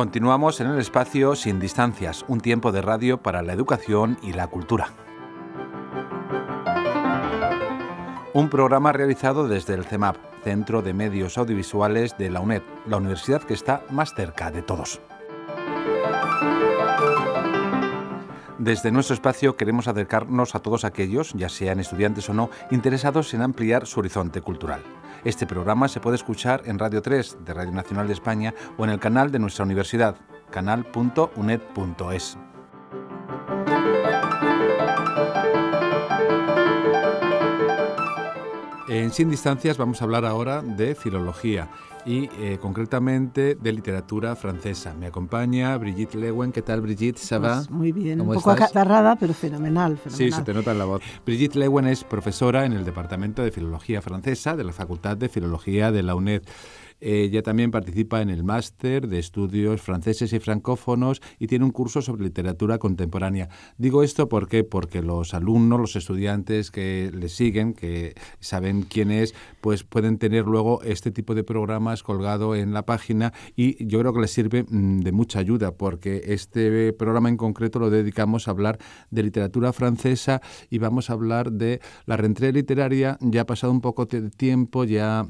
Continuamos en el espacio Sin Distancias, un tiempo de radio para la educación y la cultura. Un programa realizado desde el CEMAP, Centro de Medios Audiovisuales de la UNED, la universidad que está más cerca de todos. Desde nuestro espacio queremos acercarnos a todos aquellos, ya sean estudiantes o no, interesados en ampliar su horizonte cultural. Este programa se puede escuchar en Radio 3 de Radio Nacional de España o en el canal de nuestra universidad, canal.uned.es. En Sin Distancias vamos a hablar ahora de filología y concretamente de literatura francesa. Me acompaña Brigitte Lewen. ¿Qué tal, Brigitte? ¿Ça va? Pues muy bien, un poco estás? acatarrada, pero fenomenal. Sí, se te nota en la voz. Brigitte Lewen es profesora en el Departamento de Filología Francesa de la Facultad de Filología de la UNED. Ella también participa en el Máster de Estudios Franceses y Francófonos y tiene un curso sobre literatura contemporánea. Digo esto porque los alumnos, los estudiantes que le siguen, que saben quién es, pues pueden tener luego este tipo de programas colgado en la página y yo creo que les sirve de mucha ayuda porque este programa en concreto lo dedicamos a hablar de literatura francesa y vamos a hablar de la rentrée literaria. Ya ha pasado un poco de tiempo, ya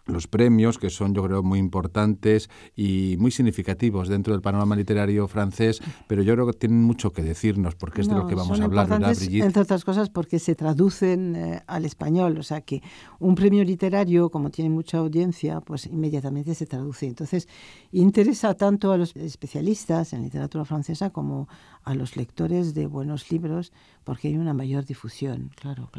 los premios, que son, yo creo, muy importantes y muy significativos dentro del panorama literario francés, pero yo creo que tienen mucho que decirnos, porque es de lo que vamos a hablar, ¿verdad, Brigitte? Entre otras cosas, porque se traducen al español, o sea que un premio literario, como tiene mucha audiencia, pues inmediatamente se traduce. Entonces, interesa tanto a los especialistas en literatura francesa como a los lectores de buenos libros, porque hay una mayor difusión, claro.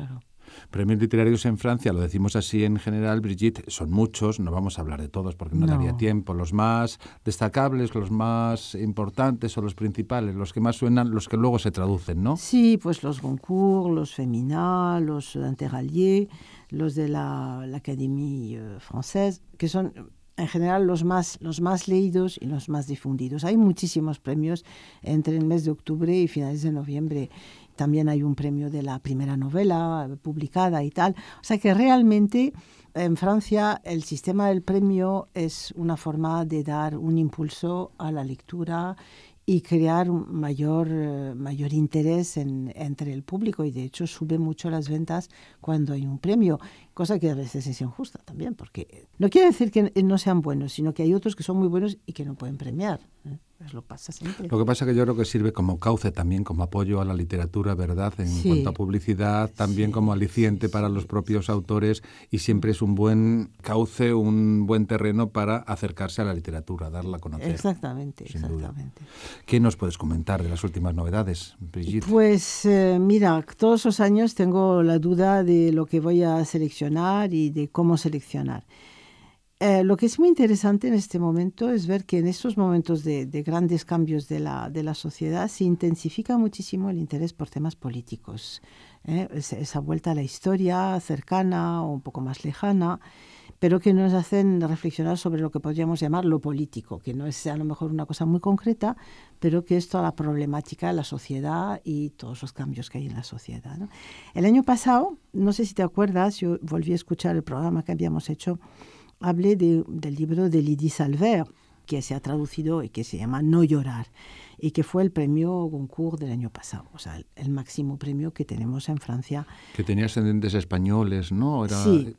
Premios literarios en Francia, lo decimos así en general, Brigitte, son muchos, no vamos a hablar de todos porque no daría tiempo. Los más destacables, los más importantes o los principales, los que más suenan, los que luego se traducen, ¿no? Sí, pues los Goncourt, los Femina, los Interalliés, los de la Académie Française, que son en general los más leídos y los más difundidos. Hay muchísimos premios entre el mes de octubre y finales de noviembre. También hay un premio de la primera novela publicada y tal. O sea que realmente en Francia el sistema del premio es una forma de dar un impulso a la lectura y crear un mayor interés entre el público, y de hecho sube mucho las ventas cuando hay un premio, cosa que a veces es injusta también, porque no quiere decir que no sean buenos, sino que hay otros que son muy buenos y que no pueden premiar. Pues lo pasa siempre. Lo que pasa es que yo creo que sirve como cauce también, como apoyo a la literatura, ¿verdad? En cuanto a publicidad, también como aliciente para los propios autores, y siempre es un buen cauce, un buen terreno para acercarse a la literatura, darla a conocer. Exactamente. ¿Qué nos puedes comentar de las últimas novedades, Brigitte? Pues mira, todos los años tengo la duda de lo que voy a seleccionar y de cómo seleccionar. Lo que es muy interesante en este momento es ver que en estos momentos de grandes cambios de la sociedad se intensifica muchísimo el interés por temas políticos. Esa vuelta a la historia cercana o un poco más lejana, pero que nos hacen reflexionar sobre lo que podríamos llamar lo político, que no es a lo mejor una cosa muy concreta, pero que es toda la problemática de la sociedad y todos los cambios que hay en la sociedad, ¿no? El año pasado, no sé si te acuerdas, yo volví a escuchar el programa que habíamos hecho. Hablé del libro de Lydie Salver, que se ha traducido y que se llama No llorar, y que fue el premio Goncourt del año pasado, o sea, el máximo premio que tenemos en Francia. Que tenía ascendentes españoles, ¿no? Era sí.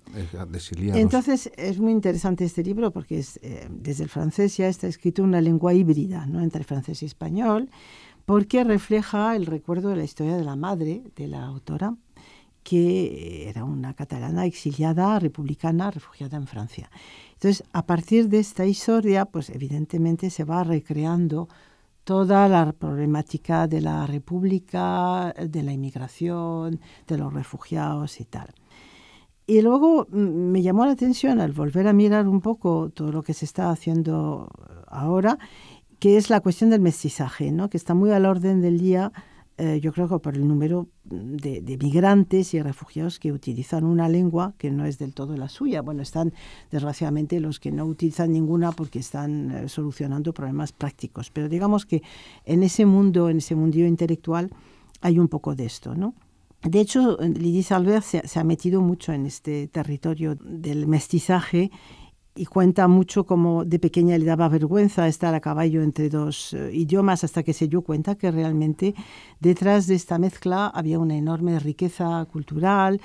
De exiliados. Entonces, es muy interesante este libro porque es, desde el francés ya está escrito una lengua híbrida, ¿no?, entre francés y español, porque refleja el recuerdo de la historia de la madre de la autora, que era una catalana exiliada, republicana, refugiada en Francia. Entonces, a partir de esta historia, pues evidentemente se va recreando toda la problemática de la República, de la inmigración, de los refugiados y tal. Y luego me llamó la atención al volver a mirar un poco todo lo que se está haciendo ahora, que es la cuestión del mestizaje, ¿no?, que está muy a la orden del día. Yo creo que por el número de migrantes y refugiados que utilizan una lengua que no es del todo la suya. Bueno, están desgraciadamente los que no utilizan ninguna porque están solucionando problemas prácticos. Pero digamos que en ese mundillo intelectual hay un poco de esto, ¿no? De hecho, Lydie Salver se ha metido mucho en este territorio del mestizaje y cuenta mucho cómo de pequeña le daba vergüenza estar a caballo entre dos idiomas hasta que se dio cuenta que realmente detrás de esta mezcla había una enorme riqueza cultural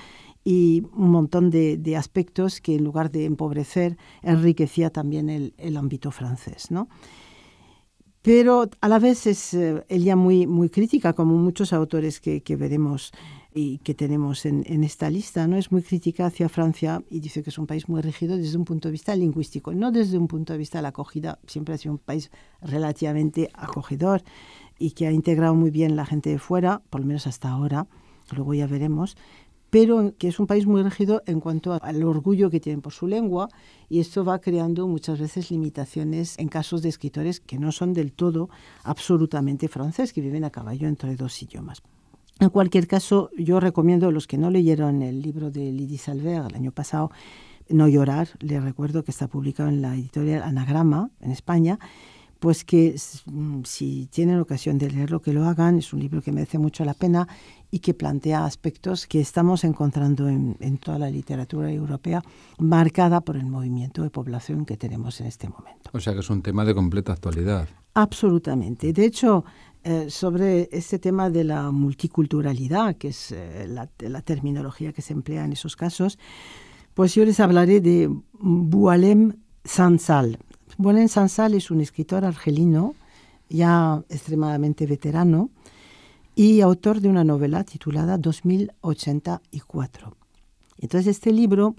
y un montón de aspectos que en lugar de empobrecer enriquecía también el ámbito francés, ¿no? Pero a la vez es ella muy, muy crítica, como muchos autores que veremos y que tenemos en esta lista, ¿no? Es muy crítica hacia Francia y dice que es un país muy rígido desde un punto de vista lingüístico, no desde un punto de vista de la acogida. Siempre ha sido un país relativamente acogedor y que ha integrado muy bien la gente de fuera, por lo menos hasta ahora, luego ya veremos, pero que es un país muy rígido en cuanto al orgullo que tienen por su lengua, y esto va creando muchas veces limitaciones en casos de escritores que no son del todo absolutamente francés, que viven a caballo entre dos idiomas. En cualquier caso, yo recomiendo a los que no leyeron el libro de Lydie Salver el año pasado, No llorar. Les recuerdo que está publicado en la editorial Anagrama, en España, pues que si tienen ocasión de leerlo, que lo hagan. Es un libro que merece mucho la pena y que plantea aspectos que estamos encontrando en toda la literatura europea, marcada por el movimiento de población que tenemos en este momento. O sea que es un tema de completa actualidad. Absolutamente. De hecho, sobre este tema de la multiculturalidad, que es la terminología que se emplea en esos casos, pues yo les hablaré de Boualem Sansal. Boualem Sansal es un escritor argelino, ya extremadamente veterano, y autor de una novela titulada 2084. Entonces, este libro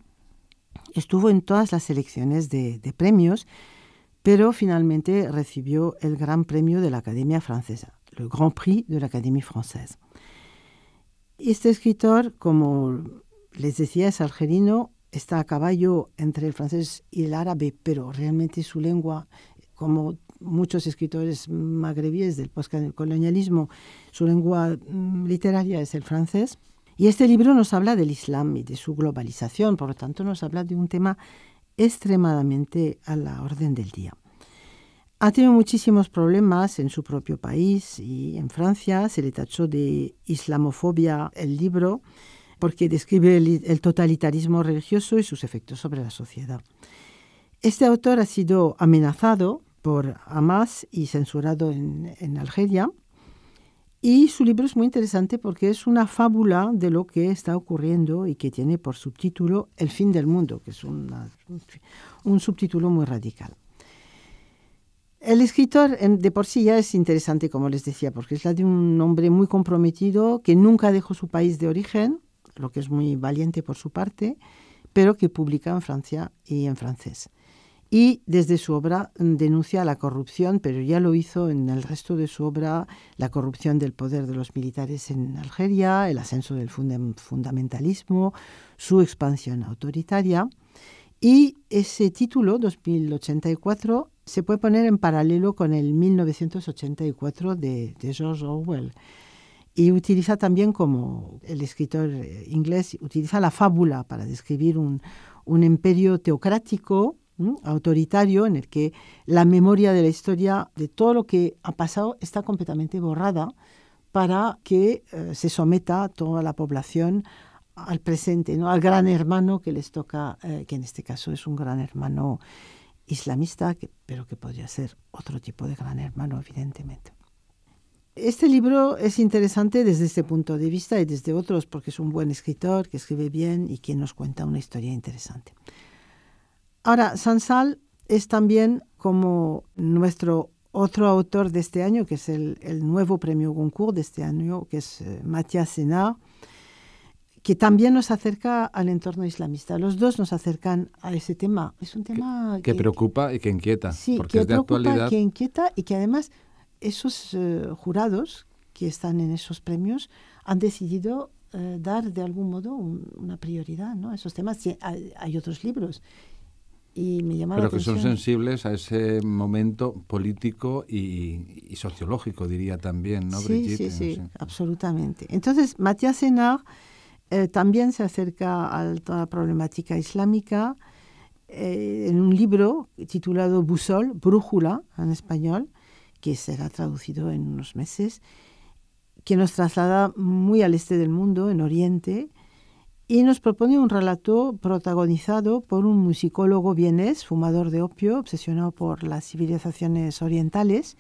estuvo en todas las selecciones de premios, pero finalmente recibió el Gran Premio de la Academia Francesa, le Grand Prix de la Académie Française. Este escritor, como les decía, es argelino, está a caballo entre el francés y el árabe, pero realmente su lengua, como muchos escritores magrebíes del postcolonialismo, su lengua literaria es el francés. Y este libro nos habla del Islam y de su globalización, por lo tanto nos habla de un tema extremadamente a la orden del día. Ha tenido muchísimos problemas en su propio país y en Francia. Se le tachó de islamofobia el libro porque describe el totalitarismo religioso y sus efectos sobre la sociedad. Este autor ha sido amenazado por Hamas y censurado en Argelia. Y su libro es muy interesante porque es una fábula de lo que está ocurriendo y que tiene por subtítulo El fin del mundo, que es un subtítulo muy radical. El escritor de por sí ya es interesante, como les decía, porque es la de un hombre muy comprometido que nunca dejó su país de origen, lo que es muy valiente por su parte, pero que publica en Francia y en francés. Y desde su obra denuncia la corrupción, pero ya lo hizo en el resto de su obra, la corrupción del poder de los militares en Argelia, el ascenso del fundamentalismo, su expansión autoritaria. Y ese título, 2084, se puede poner en paralelo con el 1984 de George Orwell. Y utiliza también, como el escritor inglés, utiliza la fábula para describir un imperio teocrático, autoritario, en el que la memoria de la historia de todo lo que ha pasado está completamente borrada para que se someta toda la población al presente, ¿no? Al gran hermano que les toca, que en este caso es un gran hermano islamista, pero que podría ser otro tipo de gran hermano, evidentemente. Este libro es interesante desde este punto de vista y desde otros, porque es un buen escritor que escribe bien y que nos cuenta una historia interesante. Ahora, Sansal es también como nuestro otro autor de este año, que es el nuevo premio Goncourt de este año, que es Mathias Senard, que también nos acerca al entorno islamista. Los dos nos acercan a ese tema. Es un tema que preocupa y que inquieta, sí, porque que es de preocupa, actualidad. Que inquieta y que además esos jurados que están en esos premios han decidido dar de algún modo una prioridad, ¿no?, a esos temas. Sí, hay otros libros. Y me llama la atención. Pero que son sensibles a ese momento político y sociológico, diría también, ¿no, sí, Brigitte? Sí, absolutamente. Entonces, Mathias Senard también se acerca a toda la problemática islámica en un libro titulado Boussole, Brújula, en español, que será traducido en unos meses, que nos traslada muy al este del mundo, en Oriente, y nos propone un relato protagonizado por un musicólogo vienés, fumador de opio, obsesionado por las civilizaciones orientales,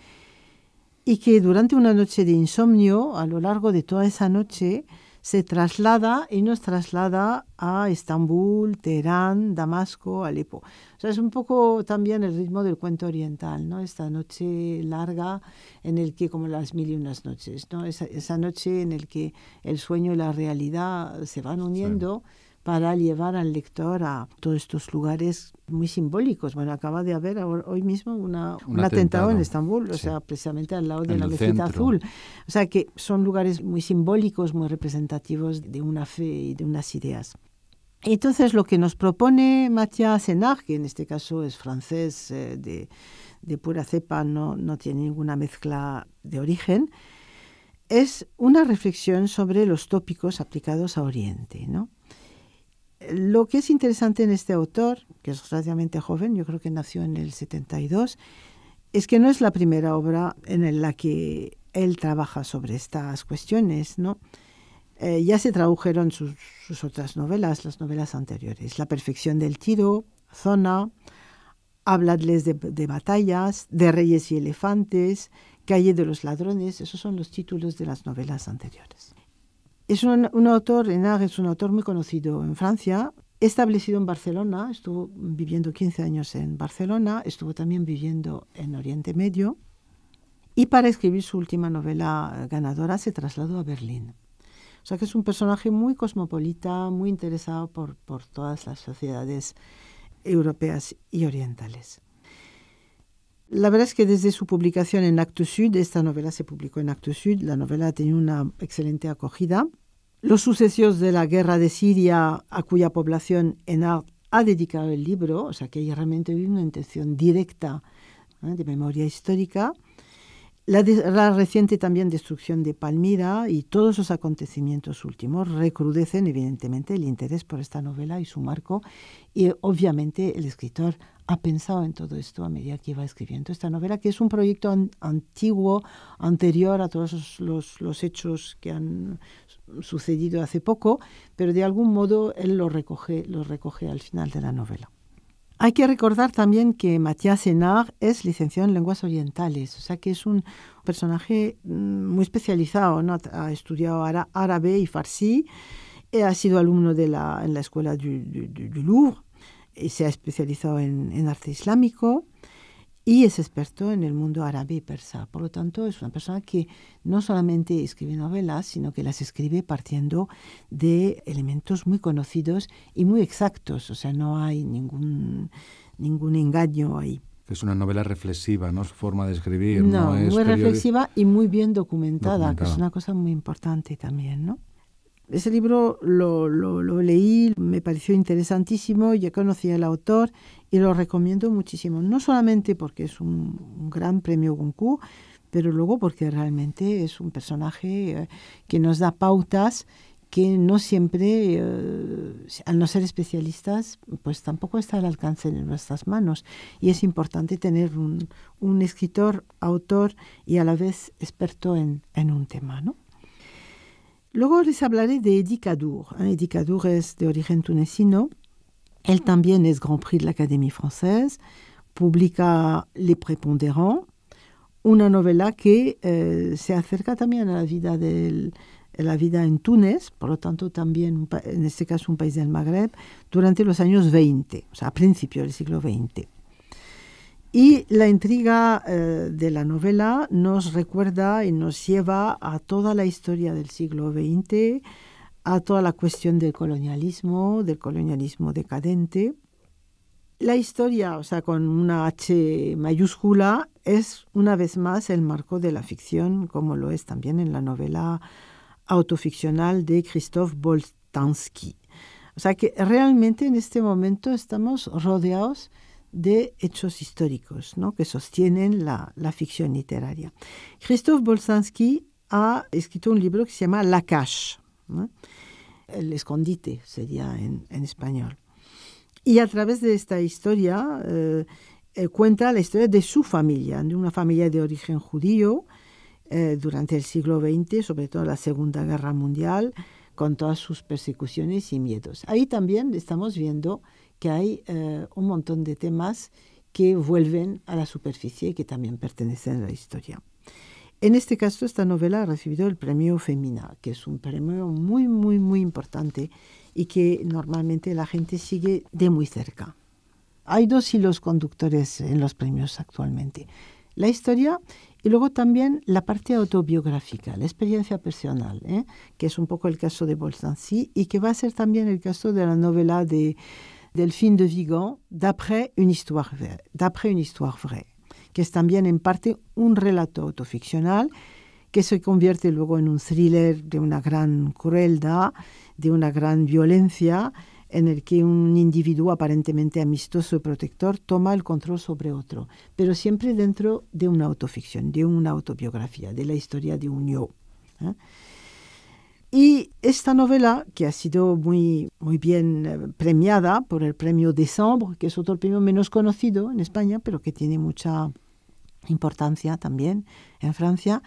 y que durante una noche de insomnio, a lo largo de toda esa noche, se traslada y nos traslada a Estambul, Teherán, Damasco, Alepo. O sea, es un poco también el ritmo del cuento oriental, ¿no? Esta noche larga en el que, como las mil y unas noches, ¿no? Esa noche en el que el sueño y la realidad se van uniendo. Sí. Para llevar al lector a todos estos lugares muy simbólicos. Bueno, acaba de haber hoy mismo un atentado en Estambul, o sea, precisamente al lado de la Mezquita Azul. O sea, que son lugares muy simbólicos, muy representativos de una fe y de unas ideas. Entonces, lo que nos propone Mathias Hénard, que en este caso es francés de pura cepa, no tiene ninguna mezcla de origen, es una reflexión sobre los tópicos aplicados a Oriente, ¿no? Lo que es interesante en este autor, que es relativamente joven, yo creo que nació en el 72, es que no es la primera obra en la que él trabaja sobre estas cuestiones, ¿no? Ya se tradujeron sus otras novelas, las novelas anteriores. La perfección del tiro, Zona, Habladles de batallas, de reyes y elefantes, Calle de los ladrones, esos son los títulos de las novelas anteriores. Es un autor, Hénard es un autor muy conocido en Francia, establecido en Barcelona, estuvo viviendo 15 años en Barcelona, estuvo también viviendo en Oriente Medio, y para escribir su última novela ganadora se trasladó a Berlín. O sea que es un personaje muy cosmopolita, muy interesado por todas las sociedades europeas y orientales. La verdad es que desde su publicación en Actes Sud, esta novela se publicó en Actes Sud, la novela ha tenido una excelente acogida. Los sucesos de la guerra de Siria, a cuya población Hénard ha dedicado el libro, o sea que hay realmente una intención directa de memoria histórica. La reciente también destrucción de Palmira y todos los acontecimientos últimos recrudecen evidentemente el interés por esta novela y su marco, y obviamente el escritor ha pensado en todo esto a medida que iba escribiendo esta novela, que es un proyecto antiguo, anterior a todos los hechos que han sucedido hace poco, pero de algún modo él lo recoge al final de la novela. Hay que recordar también que Mathias Hénard es licenciado en lenguas orientales, o sea que es un personaje muy especializado, ¿no? Ha estudiado árabe y farsi, ha sido alumno en la escuela du Louvre, y se ha especializado en arte islámico y es experto en el mundo árabe y persa. Por lo tanto, es una persona que no solamente escribe novelas, sino que las escribe partiendo de elementos muy conocidos y muy exactos. O sea, no hay ningún engaño ahí. Es una novela reflexiva, ¿no? Su forma de escribir. No es muy reflexiva y muy bien documentada, que es una cosa muy importante también, ¿no? Ese libro lo leí, me pareció interesantísimo, ya conocía al autor y lo recomiendo muchísimo. No solamente porque es un gran premio Goncourt, pero luego porque realmente es un personaje que nos da pautas que no siempre, al no ser especialistas, pues tampoco está al alcance de nuestras manos. Y es importante tener un escritor, autor y a la vez experto en un tema, ¿no? Luego les hablaré de Eddie Cadour. Eddie Cadour es de origen tunecino. Él también es Grand Prix de la Académie Française. Publica Les Prépondérants, una novela que se acerca también a la vida en Túnez, por lo tanto también, en este caso, un país del Magreb, durante los años 20, o sea, a principios del siglo XX. Y la intriga de la novela nos recuerda y nos lleva a toda la historia del siglo XX, a toda la cuestión del colonialismo decadente. La historia, o sea, con una H mayúscula, es una vez más el marco de la ficción, como lo es también en la novela autoficcional de Krzysztof Boltanski. O sea que realmente en este momento estamos rodeados de hechos históricos, ¿no? Que sostienen la ficción literaria. Krzysztof Boltanski ha escrito un libro que se llama La Cache, ¿no? El escondite sería en español. Y a través de esta historia cuenta la historia de su familia, de una familia de origen judío durante el siglo XX, sobre todo la Segunda Guerra Mundial, con todas sus persecuciones y miedos. Ahí también estamos viendo que hay un montón de temas que vuelven a la superficie y que también pertenecen a la historia. En este caso, esta novela ha recibido el premio Femina, que es un premio muy, muy, muy importante y que normalmente la gente sigue de muy cerca. Hay dos hilos conductores en los premios actualmente. La historia y luego también la parte autobiográfica, la experiencia personal, que es un poco el caso de Boltancy y que va a ser también el caso de la novela de Delphine de Vigan, d'après une histoire vraie, que es también en parte un relato autoficcional que se convierte luego en un thriller de una gran crueldad, de una gran violencia, en el que un individuo aparentemente amistoso y protector toma el control sobre otro, pero siempre dentro de una autoficción, de una autobiografía, de la historia de un yo. Y esta novela, que ha sido muy, muy bien premiada por el premio Décembre, que es otro premio menos conocido en España, pero que tiene mucha importancia también en Francia.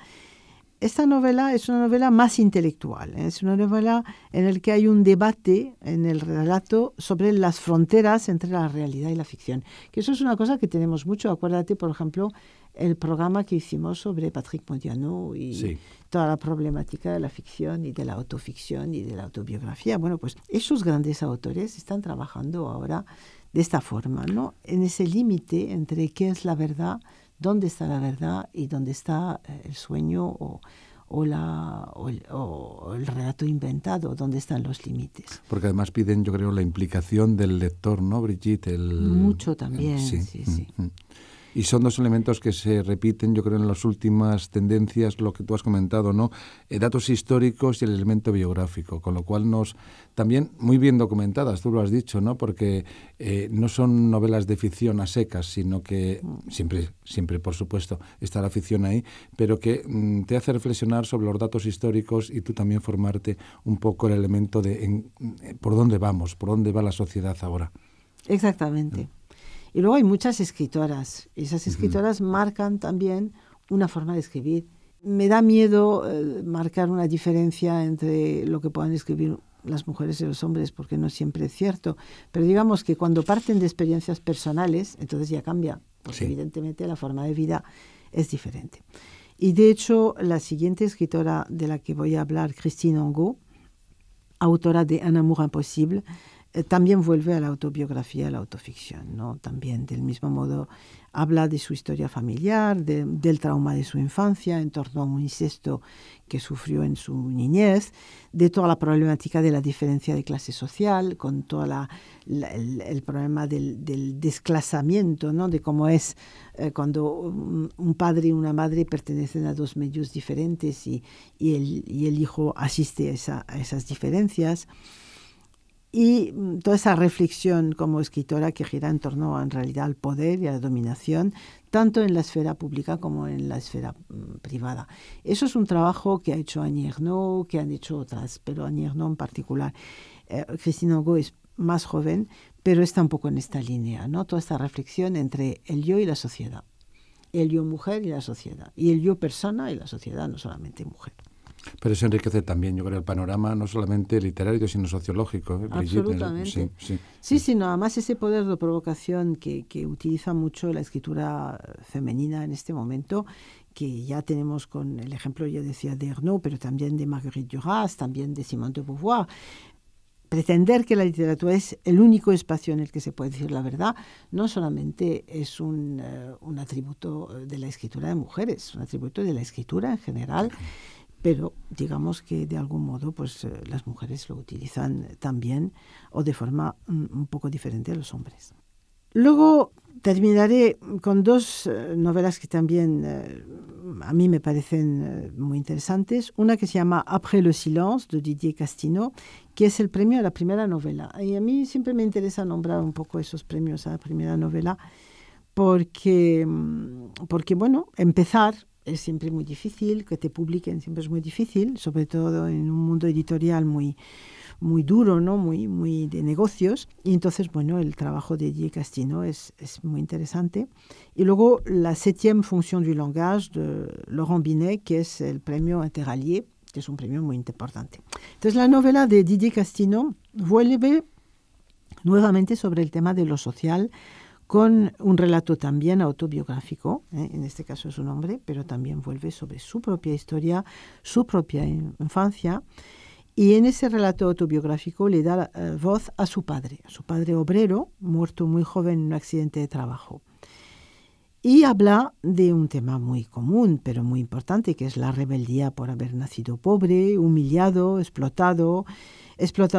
Esta novela es una novela más intelectual, es una novela en la que hay un debate en el relato sobre las fronteras entre la realidad y la ficción, que eso es una cosa que tenemos mucho. Acuérdate, por ejemplo, el programa que hicimos sobre Patrick Modiano y toda la problemática de la ficción y de la autoficción y de la autobiografía. Bueno, pues esos grandes autores están trabajando ahora de esta forma, ¿no? En ese límite entre qué es la verdad, dónde está la verdad y dónde está el sueño o el relato inventado, dónde están los límites. Porque además piden, yo creo, la implicación del lector, ¿no, Brigitte? Mucho también, sí. Y son dos elementos que se repiten, yo creo, en las últimas tendencias, lo que tú has comentado, ¿no? Datos históricos y el elemento biográfico, con lo cual también muy bien documentadas, tú lo has dicho, ¿no? Porque no son novelas de ficción a secas, sino que siempre, por supuesto, está la ficción ahí, pero que te hace reflexionar sobre los datos históricos y tú también formarte un poco el elemento de por dónde vamos, por dónde va la sociedad ahora. Exactamente. Y luego hay muchas escritoras. Esas escritoras marcan también una forma de escribir. Me da miedo marcar una diferencia entre lo que puedan escribir las mujeres y los hombres, porque no siempre es cierto. Pero digamos que cuando parten de experiencias personales, entonces ya cambia, porque evidentemente la forma de vida es diferente. Y de hecho, la siguiente escritora de la que voy a hablar, Christine Angot, autora de Un amour imposible, también vuelve a la autobiografía, a la autoficción, ¿no? También del mismo modo habla de su historia familiar, del trauma de su infancia en torno a un incesto que sufrió en su niñez, de toda la problemática de la diferencia de clase social, con todo el problema del desclasamiento, ¿no? De cómo es cuando un padre y una madre pertenecen a dos medios diferentes y el hijo asiste a esas diferencias. Y toda esa reflexión como escritora que gira en torno en realidad al poder y a la dominación, tanto en la esfera pública como en la esfera privada. Eso es un trabajo que ha hecho Annie Ernaux, que han hecho otras, pero Annie Ernaux en particular. Christine Angot es más joven, pero está un poco en esta línea, ¿no? Toda esta reflexión entre el yo y la sociedad, el yo mujer y la sociedad, y el yo persona y la sociedad, no solamente mujer. Pero eso enriquece también, yo creo, el panorama no solamente literario, sino sociológico. Absolutamente. Sí, nada más ese poder de provocación que utiliza mucho la escritura femenina en este momento, que ya tenemos con el ejemplo, ya decía, de Ernaux, pero también de Marguerite Duras, también de Simone de Beauvoir. Pretender que la literatura es el único espacio en el que se puede decir la verdad no solamente es un atributo de la escritura de mujeres, es un atributo de la escritura en general. Pero digamos que de algún modo pues las mujeres lo utilizan también o de forma un poco diferente a los hombres. Luego terminaré con dos novelas que también a mí me parecen muy interesantes. Una que se llama Après le silence, de Didier Castinot, que es el premio a la primera novela. Y a mí siempre me interesa nombrar un poco esos premios a la primera novela porque bueno, empezar es siempre muy difícil, que te publiquen siempre es muy difícil, sobre todo en un mundo editorial muy, muy duro, ¿no? Muy de negocios. Y entonces, bueno, el trabajo de Didier Castinot es muy interesante. Y luego la 7e fonction du langage de Laurent Binet, que es el premio Interallié, que es un premio muy importante. Entonces la novela de Didier Castillo vuelve nuevamente sobre el tema de lo social, con un relato también autobiográfico, en este caso es un hombre, pero también vuelve sobre su propia historia, su propia infancia, y en ese relato autobiográfico le da voz a su padre obrero, muerto muy joven en un accidente de trabajo. Y habla de un tema muy común, pero muy importante, que es la rebeldía por haber nacido pobre, humillado, explotado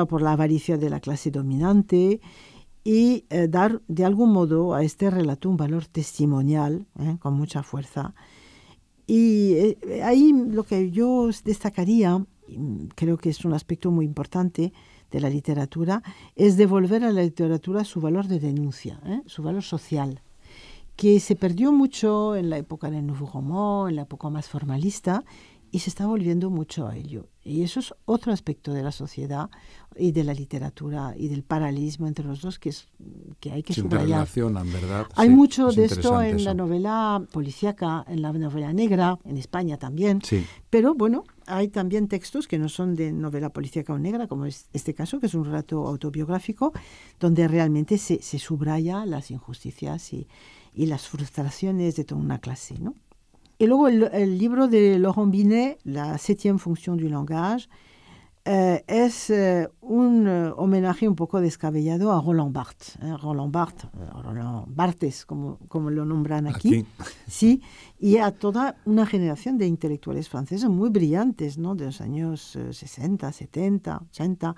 por la avaricia de la clase dominante, y dar de algún modo a este relato un valor testimonial, con mucha fuerza. Y ahí lo que yo destacaría, creo que es un aspecto muy importante de la literatura, es devolver a la literatura su valor de denuncia, su valor social, que se perdió mucho en la época del Nouveau Roman, en la época más formalista, y se está volviendo mucho a ello. Y eso es otro aspecto de la sociedad y de la literatura y del paralelismo entre los dos que hay que subrayar. Se interrelacionan, ¿verdad? Hay mucho de esto en la novela policíaca, en la novela negra, en España también. Sí. Pero bueno, hay también textos que no son de novela policíaca o negra, como es este caso, que es un relato autobiográfico, donde realmente se subraya las injusticias y las frustraciones de toda una clase, ¿no? Y luego el libro de Laurent Binet, La 7e fonction du langage, es un homenaje un poco descabellado a Roland Barthes. Roland Barthes, como lo nombran aquí. Sí, y a toda una generación de intelectuales franceses muy brillantes, ¿no? De los años 60, 70, 80,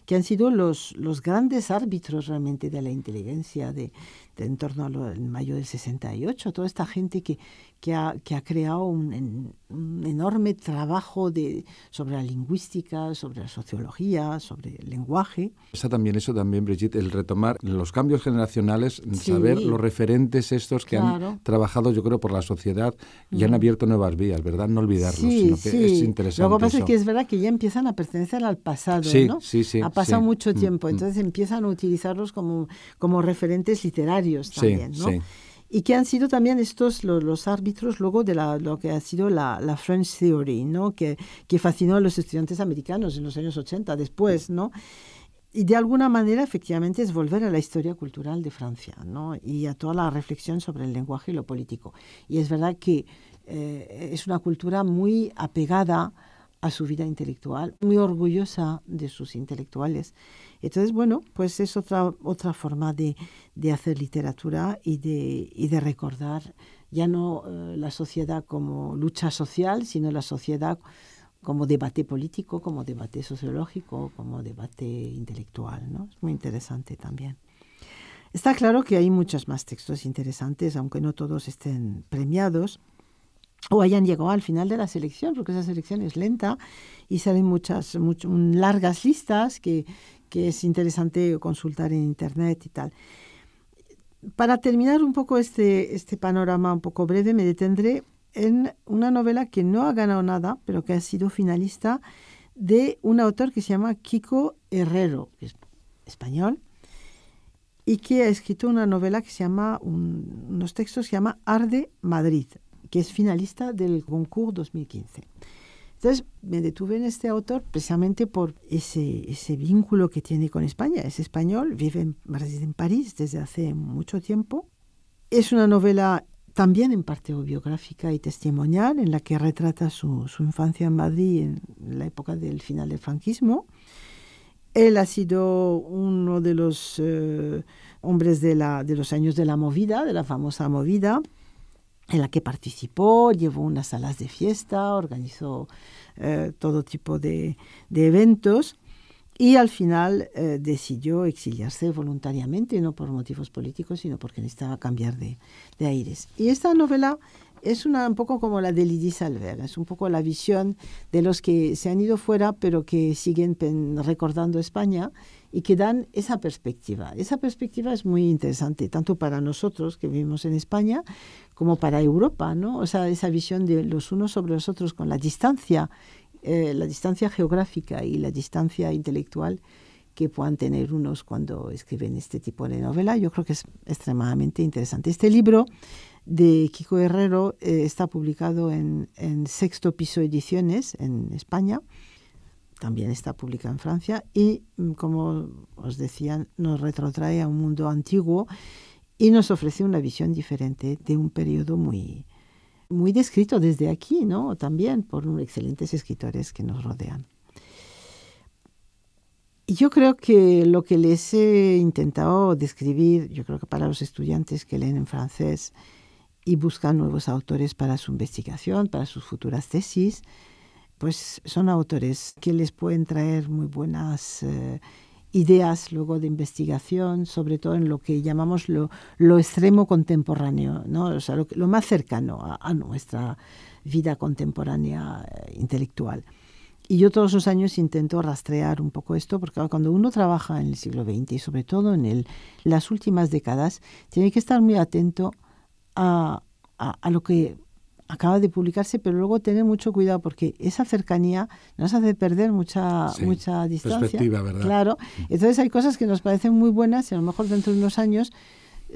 que han sido los grandes árbitros realmente de la inteligencia de en torno al mayo del 68, toda esta gente que ha creado un enorme trabajo sobre la lingüística, sobre la sociología, sobre el lenguaje. Eso también, Brigitte, el retomar los cambios generacionales, saber los referentes estos que han trabajado, yo creo, por la sociedad y han abierto nuevas vías, ¿verdad? No olvidarlos, sino que es interesante. Lo que pasa es que es verdad que ya empiezan a pertenecer al pasado, ¿no? Sí. Ha pasado mucho tiempo, entonces empiezan a utilizarlos como referentes literarios también, ¿no? Sí. Y que han sido también estos los árbitros luego de lo que ha sido la French Theory, ¿no? Que fascinó a los estudiantes americanos en los años 80, después, ¿no? Y de alguna manera, efectivamente, es volver a la historia cultural de Francia, ¿no? Y a toda la reflexión sobre el lenguaje y lo político. Y es verdad que es una cultura muy apegada a su vida intelectual, muy orgullosa de sus intelectuales. Entonces, bueno, pues es otra forma de hacer literatura y de recordar ya no la sociedad como lucha social, sino la sociedad como debate político, como debate sociológico, como debate intelectual, ¿no? Es muy interesante también. Está claro que hay muchos más textos interesantes, aunque no todos estén premiados o hayan llegado al final de la selección, porque esa selección es lenta y salen muchas largas listas que es interesante consultar en internet y tal. Para terminar un poco este panorama un poco breve, me detendré en una novela que no ha ganado nada, pero que ha sido finalista, de un autor que se llama Kiko Herrero, que es español, y que ha escrito una novela que se llama, unos textos que se llama Arde Madrid, que es finalista del Goncourt 2015. Entonces me detuve en este autor precisamente por ese vínculo que tiene con España. Es español, reside en París desde hace mucho tiempo. Es una novela también en parte biográfica y testimonial, en la que retrata su infancia en Madrid en la época del final del franquismo. Él ha sido uno de los hombres de los años de la movida, de la famosa movida, en la que participó, llevó unas salas de fiesta, organizó todo tipo de eventos y al final decidió exiliarse voluntariamente, no por motivos políticos, sino porque necesitaba cambiar de aires. Y esta novela es un poco como la de Lydie Salver, es un poco la visión de los que se han ido fuera, pero que siguen recordando España y que dan esa perspectiva. Esa perspectiva es muy interesante, tanto para nosotros que vivimos en España, como para Europa, ¿no? O sea, esa visión de los unos sobre los otros con la distancia geográfica y la distancia intelectual que puedan tener unos cuando escriben este tipo de novela, yo creo que es extremadamente interesante. Este libro de Kiko Herrero está publicado en Sexto Piso Ediciones en España. También está publicado en Francia y, como os decía, nos retrotrae a un mundo antiguo y nos ofrece una visión diferente de un periodo muy, muy descrito desde aquí, ¿no? También por excelentes escritores que nos rodean. Y yo creo que lo que les he intentado describir, yo creo que para los estudiantes que leen en francés y buscan nuevos autores para su investigación, para sus futuras tesis, pues son autores que les pueden traer muy buenas ideas luego de investigación, sobre todo en lo que llamamos lo extremo contemporáneo, ¿no? O sea, lo más cercano a nuestra vida contemporánea intelectual. Y yo todos los años intento rastrear un poco esto, porque cuando uno trabaja en el siglo XX y sobre todo en las últimas décadas, tiene que estar muy atento a lo que acaba de publicarse, pero luego tener mucho cuidado porque esa cercanía nos hace perder mucha distancia. Perspectiva, ¿verdad? Claro. Entonces hay cosas que nos parecen muy buenas y a lo mejor dentro de unos años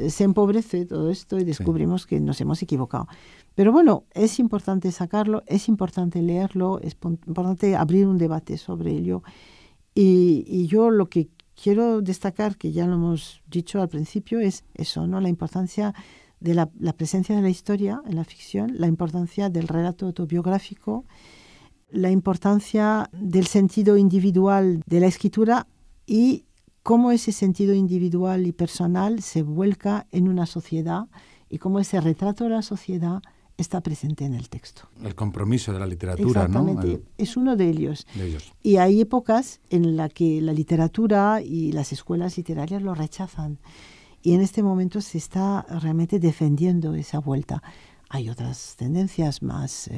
se empobrece todo esto y descubrimos que nos hemos equivocado. Pero bueno, es importante sacarlo, es importante leerlo, es importante abrir un debate sobre ello. Y yo lo que quiero destacar, que ya lo hemos dicho al principio, es eso, ¿no? La importancia de la presencia de la historia en la ficción, la importancia del relato autobiográfico, la importancia del sentido individual de la escritura y cómo ese sentido individual y personal se vuelca en una sociedad y cómo ese retrato de la sociedad está presente en el texto. El compromiso de la literatura, exactamente, ¿no? Es uno de ellos. Y hay épocas en las que la literatura y las escuelas literarias lo rechazan. Y en este momento se está realmente defendiendo esa vuelta. Hay otras tendencias más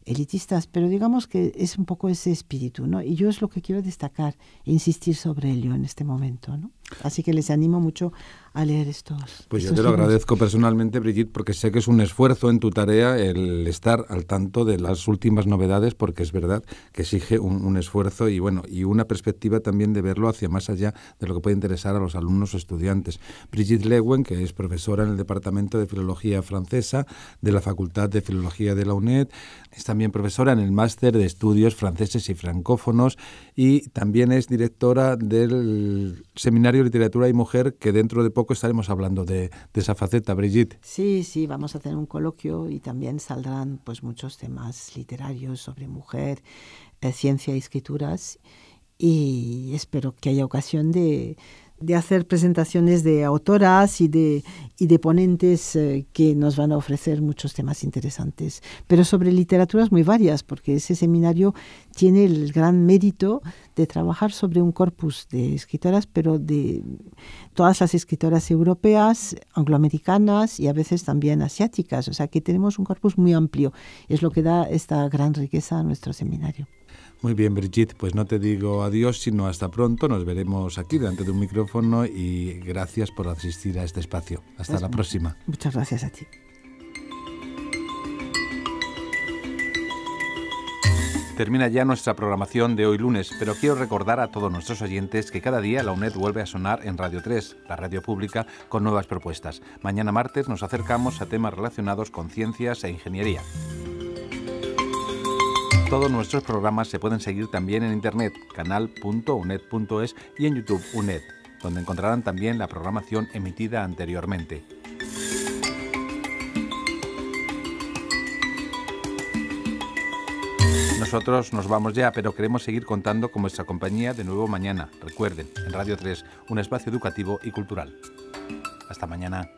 elitistas, pero digamos que es un poco ese espíritu, ¿no? Y yo es lo que quiero destacar e insistir sobre ello en este momento, ¿no? Así que les animo mucho a leer estos. Pues yo te lo agradezco personalmente, Brigitte, porque sé que es un esfuerzo en tu tarea el estar al tanto de las últimas novedades, porque es verdad que exige un esfuerzo y bueno, y una perspectiva también de verlo hacia más allá de lo que puede interesar a los alumnos o estudiantes. Brigitte Leeuwen, que es profesora en el Departamento de Filología Francesa de la Facultad de Filología de la UNED, es también profesora en el Máster de Estudios Franceses y Francófonos y también es directora del Seminario de Literatura y Mujer, que dentro de poco estaremos hablando de esa faceta, Brigitte. Sí, vamos a tener un coloquio y también saldrán pues muchos temas literarios sobre mujer, ciencia y escrituras y espero que haya ocasión de hacer presentaciones de autoras y de ponentes que nos van a ofrecer muchos temas interesantes, pero sobre literaturas muy varias, porque ese seminario tiene el gran mérito de trabajar sobre un corpus de escritoras, pero de todas las escritoras europeas, angloamericanas y a veces también asiáticas, o sea que tenemos un corpus muy amplio, es lo que da esta gran riqueza a nuestro seminario. Muy bien, Brigitte, pues no te digo adiós, sino hasta pronto. Nos veremos aquí delante de un micrófono y gracias por asistir a este espacio. Hasta la próxima. Muchas gracias a ti. Termina ya nuestra programación de hoy lunes, pero quiero recordar a todos nuestros oyentes que cada día la UNED vuelve a sonar en Radio 3, la radio pública, con nuevas propuestas. Mañana martes nos acercamos a temas relacionados con ciencias e ingeniería. Todos nuestros programas se pueden seguir también en internet, canal.uned.es y en YouTube UNED, donde encontrarán también la programación emitida anteriormente. Nosotros nos vamos ya, pero queremos seguir contando con vuestra compañía de nuevo mañana. Recuerden, en Radio 3, un espacio educativo y cultural. Hasta mañana.